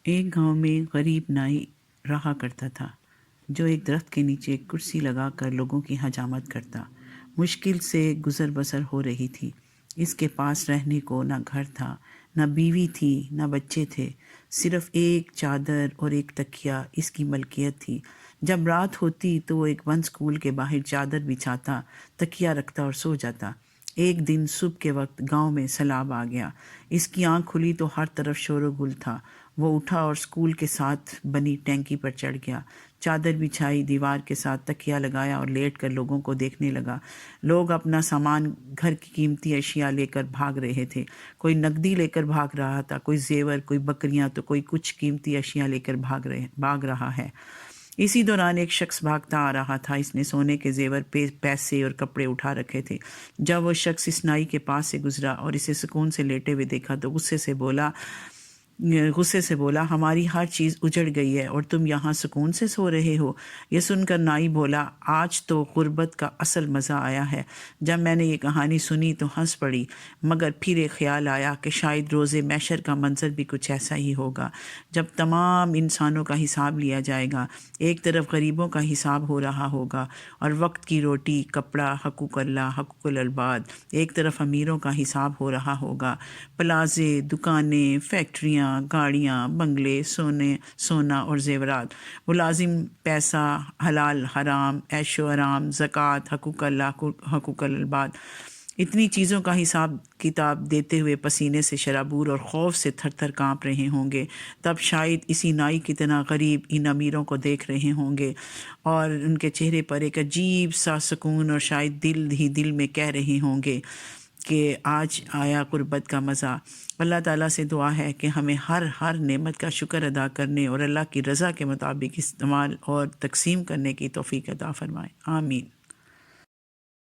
ایک گاؤں میں غریب نائی رہا کرتا تھا جو ایک درخت کے نیچے ایک کرسی لگا کر لوگوں کی حجامت کرتا۔ مشکل سے گزر بسر ہو رہی تھی۔ اس کے پاس رہنے کو نہ گھر تھا، نہ بیوی تھی، نہ بچے تھے، صرف ایک چادر اور ایک تکیہ اس کی ملکیت تھی۔ جب رات ہوتی تو وہ ایک بند اسکول کے باہر چادر بچھاتا، تکیہ رکھتا اور سو جاتا۔ ایک دن صبح کے وقت گاؤں میں سیلاب آ گیا۔ اس کی آنکھ کھلی تو ہر طرف شور و گل تھا۔ وہ اٹھا اور اسکول کے ساتھ بنی ٹینکی پر چڑھ گیا، چادر بچھائی، دیوار کے ساتھ تکیہ لگایا اور لیٹ کر لوگوں کو دیکھنے لگا۔ لوگ اپنا سامان، گھر کی قیمتی اشیاء لے کر بھاگ رہے تھے۔ کوئی نقدی لے کر بھاگ رہا تھا، کوئی زیور، کوئی بکریاں، تو کوئی کچھ قیمتی اشیاء لے کر بھاگ رہا ہے۔ اسی دوران ایک شخص بھاگتا آ رہا تھا۔ اس نے سونے کے زیور، پیسے اور کپڑے اٹھا رکھے تھے۔ جب وہ شخص اس نائی کے پاس سے گزرا اور اسے سکون سے لیٹے ہوئے دیکھا تو غصے سے بولا، ہماری ہر چیز اجڑ گئی ہے اور تم یہاں سکون سے سو رہے ہو۔ یہ سن کر نائی بولا، آج تو غربت کا اصل مزہ آیا ہے۔ جب میں نے یہ کہانی سنی تو ہنس پڑی، مگر پھر ایک خیال آیا کہ شاید روز محشر کا منظر بھی کچھ ایسا ہی ہوگا، جب تمام انسانوں کا حساب لیا جائے گا۔ ایک طرف غریبوں کا حساب ہو رہا ہوگا اور وقت کی روٹی، کپڑا، حقوق اللہ، حقوق العباد، ایک طرف امیروں کا حساب ہو رہا ہوگا، پلازے، دکانیں، فیکٹریاں، گاڑیاں، بنگلے، سونا اور زیورات، ملازم، پیسہ، حلال حرام، عیش و آرام، زکوٰۃ، حقوق اللہ، حقوق العباد، اتنی چیزوں کا حساب کتاب دیتے ہوئے پسینے سے شرابور اور خوف سے تھر تھر کانپ رہے ہوں گے۔ تب شاید اسی نائی کی طرح غریب ان امیروں کو دیکھ رہے ہوں گے اور ان کے چہرے پر ایک عجیب سا سکون، اور شاید دل ہی دل میں کہہ رہے ہوں گے کہ آج آیا غربت کا مزہ۔ اللہ تعالیٰ سے دعا ہے کہ ہمیں ہر نعمت کا شکر ادا کرنے اور اللہ کی رضا کے مطابق استعمال اور تقسیم کرنے کی توفیق عطا فرمائے، آمین۔